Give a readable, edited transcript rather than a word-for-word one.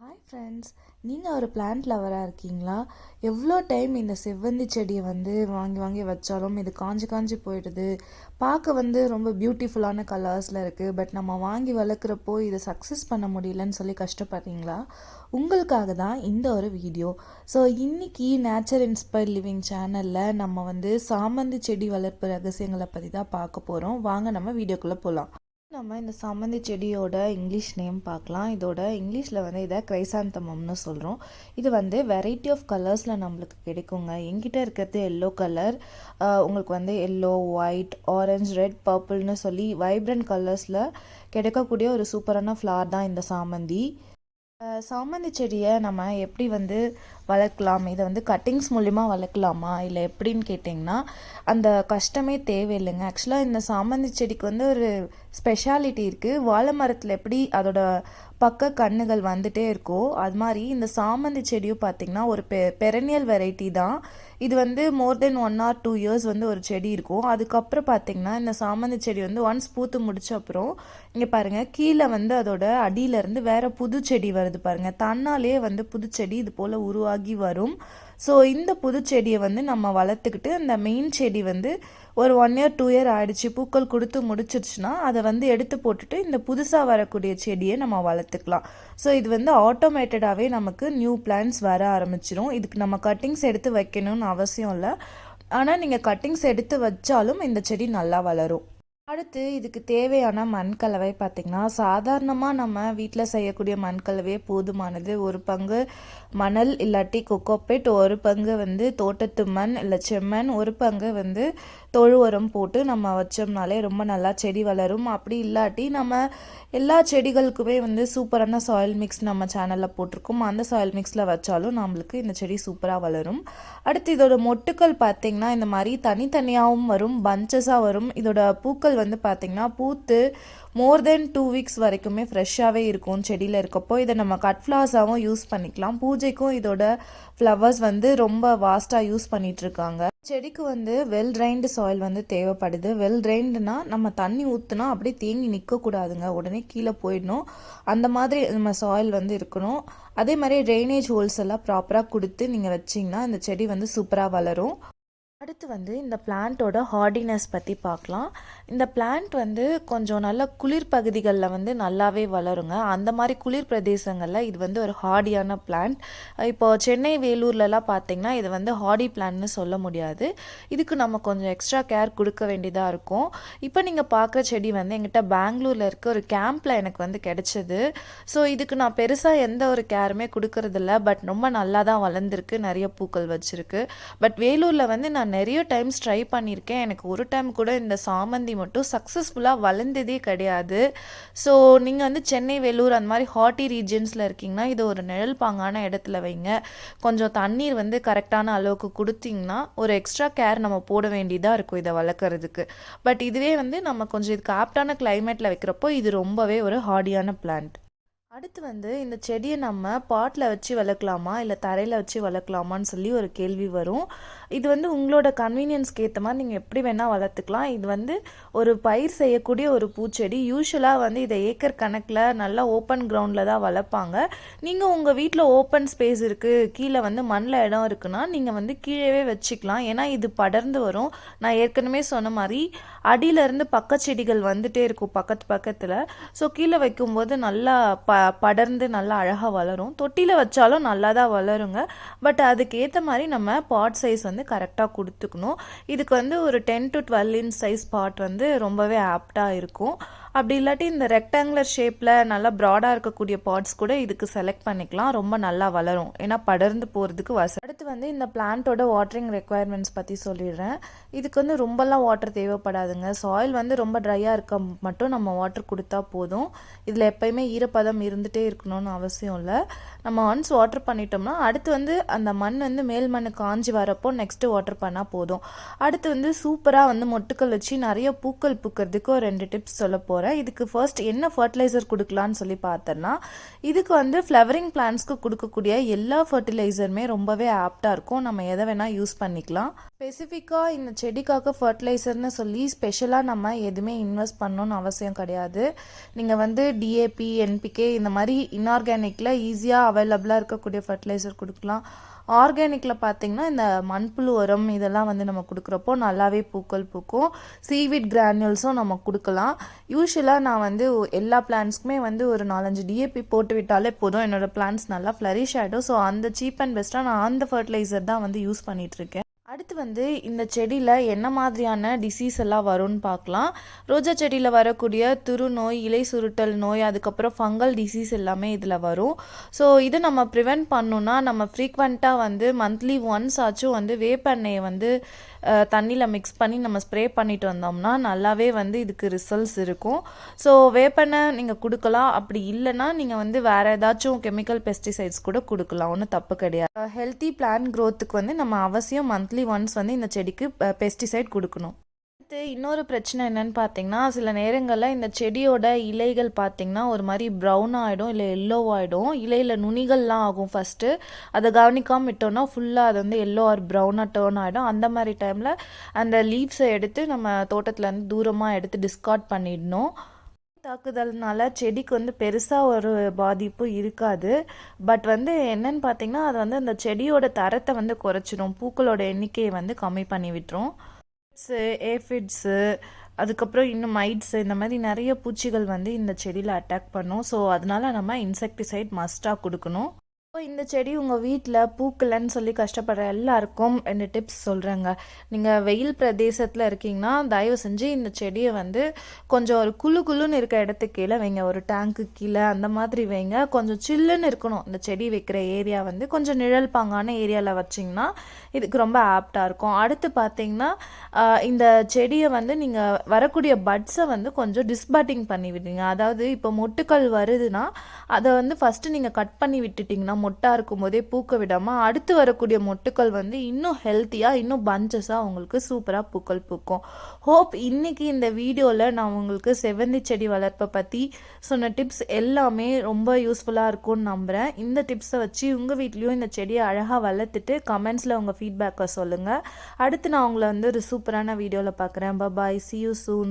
Hi friends, நீங்கள் ஒரு plant லவராக இருக்கீங்களா? எவ்வளோ டைம் இந்த செவ்வந்தி செடியை வாங்கி வாங்கி வச்சாலும் இது காஞ்சி காஞ்சி போயிடுது. பார்க்க ரொம்ப பியூட்டிஃபுல்லான கலர்ஸில் இருக்குது. பட் நம்ம வாங்கி வளர்க்குறப்போ இதை சக்ஸஸ் பண்ண முடியலன்னு சொல்லி கஷ்டப்படுறீங்களா? உங்களுக்காக தான் இந்த ஒரு வீடியோ. ஸோ இன்றைக்கி நேச்சர் இன்ஸ்பயர்ட் லிவிங் சேனலில் நம்ம சாமந்தி செடி வளர்ப்பு ரகசியங்களை பற்றி தான் பார்க்க போகிறோம். வாங்க நம்ம வீடியோக்குள்ளே போகலாம். நம்ம இந்த சாமந்தி செடியோட இங்கிலீஷ் நேம் பார்க்கலாம். இதோட இங்கிலீஷில் இதை கிரைசாந்தமம்னு சொல்கிறோம். இது வெரைட்டி ஆஃப் கலர்ஸில் நம்மளுக்கு கிடைக்குங்க. எங்கிட்ட இருக்கிறது எல்லோ கலர், உங்களுக்கு எல்லோ, ஒயிட், ஆரஞ்ச், ரெட், பர்பிள்னு சொல்லி வைப்ரண்ட் கலர்ஸில் கிடைக்கக்கூடிய ஒரு சூப்பரான ஃப்ளார் தான் இந்த சாமந்தி. சாமந்தி செடியை நம்ம எப்படி வளர்க்கலாம், இதை கட்டிங்ஸ் மூலிமா வளர்க்கலாமா இல்லை எப்படின்னு கேட்டிங்கன்னா அந்த கஷ்டமே தேவையில்லைங்க. ஆக்சுவலாக இந்த சாமந்தி செடிக்கு ஒரு ஸ்பெஷாலிட்டி இருக்குது. வாழை மரத்தில் எப்படி அதோட பக்க கண்ணுகள் வந்துட்டே இருக்கோ அது மாதிரி இந்த சாமந்தி செடியும் பார்த்திங்கன்னா ஒரு பெரனியல் வெரைட்டி தான். இது மோர் தென் 1 or 2 இயர்ஸ் ஒரு செடி இருக்கும். அதுக்கப்புறம் பார்த்திங்கன்னா இந்த சாமந்தி செடி ஒன்ஸ் பூத்து முடிச்ச அப்புறம் இங்கே பாருங்கள், கீழே அதோட அடியிலேருந்து வேறு புது செடி வருது பாருங்கள். தன்னாலே புது செடி இது போல் உருவாகி வரும். ஸோ இந்த புது செடியை நம்ம வளர்த்துக்கிட்டு அந்த மெயின் செடி ஒரு 1 year 2 year ஆயிடுச்சு, பூக்கள் கொடுத்து முடிச்சிருச்சுன்னா அதை எடுத்து போட்டுட்டு இந்த புதுசாக வரக்கூடிய செடியை நம்ம வளர்த்துக்கலாம். ஸோ இது ஆட்டோமேட்டடாகவே நமக்கு நியூ பிளான்ஸ் வர ஆரம்பிச்சிடும். இதுக்கு நம்ம கட்டிங்ஸ் எடுத்து வைக்கணும்னு அவசியம் இல்லை. ஆனால் நீங்கள் கட்டிங்ஸ் எடுத்து வச்சாலும் இந்த செடி நல்லா வளரும். அடுத்து இதுக்கு தேவையான மண்கலவை பார்த்திங்கன்னா சாதாரணமாக நம்ம வீட்டில் செய்யக்கூடிய மண்கலவையே போதுமானது. 1 பங்கு மணல் இல்லாட்டி கொக்கோபெட், 1 பங்கு தோட்டத்து மண் இல்லை செம்மண், 1 பங்கு தொழு உரம் போட்டு நம்ம வச்சோம்னாலே ரொம்ப நல்லா செடி வளரும். அப்படி இல்லாட்டி நம்ம எல்லா செடிகளுக்குமே சூப்பரான சாயில் மிக்ஸ் நம்ம சேனலில் போட்டிருக்கோம். அந்த சாயில் மிக்ஸில் வச்சாலும் நம்மளுக்கு இந்த செடி சூப்பராக வளரும். அடுத்து இதோட மொட்டுக்கள் பார்த்திங்கன்னா இந்த மாதிரி தனித்தனியாகவும் வரும், பஞ்சஸாக வரும். இதோட பூக்கள் பார்த்திங்கன்னா பூத்து மோர் தென் 2 weeks வரைக்குமே ஃப்ரெஷ்ஷாகவே இருக்கும் செடியில் இருக்கப்போ. இதை நம்ம கட் ஃப்ளவர்ஸாகவும் யூஸ் பண்ணிக்கலாம். பூஜைக்கும் இதோட ஃப்ளவர்ஸ் ரொம்ப வாஸ்ட்டாக யூஸ் பண்ணிகிட்ருக்காங்க. செடிக்கு வெல் ட்ரைன்டு சாயில் தேவைப்படுது. வெல் ட்ரைன்டுனா நம்ம தண்ணி ஊற்றுனா அப்படியே தேங்கி நிற்கக்கூடாதுங்க, உடனே கீழே போயிடணும். அந்த மாதிரி நம்ம சாயில் இருக்கணும். அதே மாதிரி ட்ரைனேஜ் ஹோல்ஸ் எல்லாம் ப்ராப்பராக கொடுத்து நீங்கள் வச்சிங்கன்னா இந்த செடி சூப்பராக வளரும். அடுத்து இந்த பிளான்ட்டோட ஹார்டினஸ் பற்றி பார்க்கலாம். இந்த பிளான்ட் கொஞ்சம் நல்ல குளிர் பகுதிகளில் நல்லாவே வளருங்க. அந்த மாதிரி குளிர் பிரதேசங்களில் இது ஒரு ஹார்டியான பிளான்ட். இப்போது சென்னை, வேலூர்லலாம் பார்த்திங்கன்னா இது ஹார்டி பிளான்ட்னு சொல்ல முடியாது. இதுக்கு நம்ம கொஞ்சம் எக்ஸ்ட்ரா கேர் கொடுக்க வேண்டியதாக இருக்கும். இப்போ நீங்கள் பார்க்குற செடி எங்கிட்ட பெங்களூரில் இருக்க ஒரு கேம்பில் எனக்கு கிடைச்சது. ஸோ இதுக்கு நான் பெருசாக எந்த ஒரு கேருமே கொடுக்கறதில்ல. பட் ரொம்ப நல்லா தான் வளர்ந்துருக்கு, நிறைய பூக்கள் வச்சுருக்கு. பட் வேலூரில் நான் நிறைய டைம்ஸ் ட்ரை பண்ணியிருக்கேன். எனக்கு ஒரு டைம் கூட இந்த சாமந்தி மட்டும் சக்ஸஸ்ஃபுல்லாக வளர்ந்ததே கிடையாது. ஸோ நீங்கள் சென்னை, வேலூர் அந்த மாதிரி ஹாட்டி ரீஜன்ஸில் இருக்கீங்கன்னா இது ஒரு நிழல் பாங்கான இடத்துல வைங்க. கொஞ்சம் தண்ணீர் கரெக்டான அளவுக்கு கொடுத்தீங்கன்னா ஒரு எக்ஸ்ட்ரா கேர் நம்ம போட வேண்டியதாக இருக்கும் இதை வளர்க்குறதுக்கு. பட் இதுவே நம்ம கொஞ்சம் இதுக்கு ஆப்டான கிளைமேட்டில் வைக்கிறப்போ இது ரொம்பவே ஒரு ஹார்டியான பிளான்ட். அடுத்து இந்த செடியை நம்ம பாட்டில் வச்சு வளர்க்கலாமா இல்லை தரையில் வச்சு வளர்க்கலாமான்னு சொல்லி ஒரு கேள்வி வரும். இது உங்களோட கன்வீனியன்ஸ்க்கு ஏற்ற மாதிரி நீங்கள் எப்படி வேணால் வளர்த்துக்கலாம். இது ஒரு பயிர் செய்யக்கூடிய ஒரு பூச்செடி. யூஸ்வலாக இதை ஏக்கர் கணக்கில் நல்லா ஓப்பன் கிரவுண்டில் தான் வளர்ப்பாங்க. நீங்கள் உங்கள் வீட்டில் ஓப்பன் ஸ்பேஸ் இருக்குது, கீழே மண்ணில் இடம் இருக்குன்னா நீங்கள் கீழே வச்சுக்கலாம். ஏன்னா இது படர்ந்து வரும். நான் ஏற்கனவே சொன்ன மாதிரி அடியிலேருந்து பக்க செடிகள் இருக்கும் பக்கத்தில். ஸோ கீழே வைக்கும்போது நல்லா படர்ந்து நல்லா அழகாக வளரும். தொட்டியில் வச்சாலும் நல்லா தான் வளருங்க. பட் அதுக்கு ஏற்ற மாதிரி நம்ம பாட் சைஸ் கரெக்டாக கொடுத்துக்கணும். இதுக்கு ஒரு 10 to 12 inch சைஸ் பாட் ரொம்பவே ஆப்டாக இருக்கும். அப்படி இல்லாட்டி இந்த ரெக்டாங்குலர் ஷேப்பில் நல்லா ப்ராடாக இருக்கக்கூடிய பாட்ஸ் கூட இதுக்கு செலக்ட் பண்ணிக்கலாம். ரொம்ப நல்லா வளரும், ஏன்னா படர்ந்து போகிறதுக்கு வசதி. அடுத்து இந்த பிளான்ட்டோட வாட்டரிங் ரெக்குவயர்மெண்ட்ஸ் பற்றி சொல்லிடுறேன். இதுக்கு ரொம்பலாம் வாட்டர் தேவைப்படாதுங்க. சாயில் ரொம்ப ட்ரையாக இருக்க மட்டும் நம்ம வாட்டர் கொடுத்தா போதும். இதில் எப்பயுமே ஈரப்பதம் இருந்துகிட்டே இருக்கணும்னு அவசியம் இல்லை. நம்ம ஒன்ஸ் வாட்டர் பண்ணிட்டோம்னா அடுத்து அந்த மண் மேல் மண் காஞ்சி வரப்போ நெக்ஸ்ட்டு வாட்டர் பண்ணால் போதும். அடுத்து சூப்பராக மொட்டுக்கள் வச்சு நிறைய பூக்கள் பூக்கிறதுக்கு ஒரு 2 டிப்ஸ் சொல்ல போகிறேன். இதுக்கு ஃபர்ஸ்ட் என்ன ஃபர்டிலைசர் கொடுக்கலான்னு சொல்லி பார்த்தோன்னா இதுக்கு ஃப்ளவரிங் பிளான்ட்ஸ்க்கு கொடுக்கக்கூடிய எல்லா ஃபர்டிலைசருமே ரொம்பவே ஆப்டாக இருக்கும். நம்ம எதை வேணால் யூஸ் பண்ணிக்கலாம். ஸ்பெசிஃபிக்காக இந்த செடிக்காக ஃபர்டிலைசர்னு சொல்லி ஸ்பெஷலாக நம்ம எதுவுமே இன்வெஸ்ட் பண்ணணும்னு அவசியம் கிடையாது. நீங்கள் வந்து டிஏபி, என்பிகே இந்த மாதிரி இன்ஆர்கானிக்கில் ஈஸியாக அவைலபிளாக இருக்கக்கூடிய ஃபர்டிலைசர் கொடுக்கலாம். ஆர்கானிக்கில் பார்த்திங்கன்னா இந்த மண்புழு உரம் இதெல்லாம் வந்து நம்ம கொடுக்குறப்போ நல்லாவே பூக்கள் பூக்கும். சீவிட் கிரானியூல்ஸும் நம்ம கொடுக்கலாம். யூஸ்வலாக நான் வந்து எல்லா பிளான்ட்ஸ்க்குமே வந்து ஒரு 4-5 டிஏபி போட்டு விட்டாலே போதும், என்னோடய பிளான்ட்ஸ் நல்லா ஃப்ளரிஷ் ஆகிடும். ஸோ அந்த சீப் அண்ட் பெஸ்ட்டாக நான் அந்த ஃபர்டிலைசர் தான் வந்து யூஸ் பண்ணிகிட்ருக்கேன். அடுத்து வந்து இந்த செடியில் என்ன மாதிரியான டிசீஸ் எல்லாம் வரும்னு பார்க்கலாம். ரோஜா செடியில் வரக்கூடிய துருநோய், இலை சுருட்டல் நோய், அதுக்கப்புறம் ஃபங்கல் டிசீஸ் எல்லாமே இதில் வரும். ஸோ இதை நம்ம ப்ரிவெண்ட் பண்ணணுன்னா நம்ம ஃப்ரீக்வெண்ட்டாக வந்து மந்த்லி ஒன்ஸ் ஆச்சும் வந்து வேப்பெண்ணெயை வந்து தண்ணியில் மிக்ஸ் பண்ணி நம்ம ஸ்ப்ரே பண்ணிட்டு வந்தோம்னா நல்லாவே வந்து இதுக்கு ரிசல்ட்ஸ் இருக்கும். ஸோ வேப்பெண்ணெய் நீங்கள் கொடுக்கலாம். அப்படி இல்லைன்னா நீங்கள் வந்து வேறு ஏதாச்சும் கெமிக்கல் பெஸ்டிசைட்ஸ் கூட கொடுக்கலாம், ஒன்றும் தப்பு கிடையாது. ஹெல்த்தி பிளான்ட் க்ரோத்துக்கு வந்து நம்ம அவசியம் மந்த்லி ஒன்ஸ் வந்து இந்த செடிக்கு பெஸ்டிசைட் கொடுக்கணும். அடுத்து இன்னொரு பிரச்சனை என்னன்னு பார்த்தீங்கன்னா, சில நேரங்களில் இந்த செடியோட இலைகள் பார்த்தீங்கன்னா ஒரு மாதிரி ப்ரௌன் ஆகிடும், இல்லை எல்லோ ஆகிடும். இலையில் நுனிகள்லாம் ஆகும். ஃபஸ்ட்டு அதை கவனிக்காமல் விட்டோம்னா ஃபுல்லாக அது வந்து எல்லோ ஆர் ப்ரௌனாக டேர்ன் ஆகிடும். அந்த மாதிரி டைமில் அந்த லீவ்ஸை எடுத்து நம்ம தோட்டத்துலேருந்து தூரமாக எடுத்து டிஸ்கார்ட் பண்ணிடணும். தாக்குதல்னால செடிக்கு வந்து பெருசாக ஒரு பாதிப்பும் இருக்காது. பட் வந்து என்னன்னு பார்த்தீங்கன்னா, அது வந்து அந்த செடியோட தரத்தை வந்து குறைச்சிடும், பூக்களோட எண்ணிக்கையை வந்து கம்மி பண்ணி விட்டுரும். ஏஃபிட்ஸு, அதுக்கப்புறம் இன்னும் மைட்ஸு, இந்த மாதிரி நிறைய பூச்சிகள் வந்து இந்த செடியில் அட்டாக் பண்ணும். ஸோ அதனால நம்ம இன்செக்டிசைட் மஸ்ட்டாக கொடுக்கணும். இப்போ இந்த செடி உங்கள் வீட்டில் பூக்கலன்னு சொல்லி கஷ்டப்படுற எல்லாருக்கும் 2 டிப்ஸ் சொல்கிறேங்க. நீங்கள் வெயில் பிரதேசத்தில் இருக்கீங்கன்னா தயவு செஞ்சு இந்த செடியை வந்து கொஞ்சம் ஒரு குளுன்னு இருக்க இடத்துக்கு கீழே வைங்க, ஒரு டேங்க்கு கீழே அந்த மாதிரி வைங்க. கொஞ்சம் சில்லுன்னு இருக்கணும் இந்த செடி வைக்கிற ஏரியா வந்து, கொஞ்சம் நிழல் பாங்கான ஏரியாவில் வச்சிங்கன்னா இதுக்கு ரொம்ப ஆப்டாக இருக்கும். அடுத்து பார்த்தீங்கன்னா இந்த செடியை வந்து நீங்கள் வரக்கூடிய பட்ஸை வந்து கொஞ்சம் டிஸ்பட்டிங் பண்ணி விடுங்க. அதாவது இப்போ மொட்டுக்கள் வருதுன்னா அதை வந்து ஃபஸ்ட்டு நீங்கள் கட் பண்ணி விட்டுட்டிங்கன்னா மொட்டாக இருக்கும் போதே பூக்க விடாமல் அடுத்து வரக்கூடிய மொட்டுக்கள் வந்து இன்னும் ஹெல்த்தியாக, இன்னும் பஞ்சஸாக உங்களுக்கு சூப்பராக பூக்கள் பூக்கும். ஹோப் இன்னைக்கு இந்த வீடியோவில் நான் உங்களுக்கு செவ்வந்தி செடி வளர்ப்பை பற்றி சொன்ன டிப்ஸ் எல்லாமே ரொம்ப யூஸ்ஃபுல்லாக இருக்கும்னு நம்புகிறேன். இந்த டிப்ஸை வச்சு உங்கள் வீட்லேயும் இந்த செடியை அழகாக வளர்த்துட்டு கமெண்ட்ஸில் உங்கள் ஃபீட்பேக்கை சொல்லுங்கள். அடுத்து நான் உங்களை வந்து ஒரு சூப்பரான வீடியோவில் பார்க்குறேன். பாய், see you soon.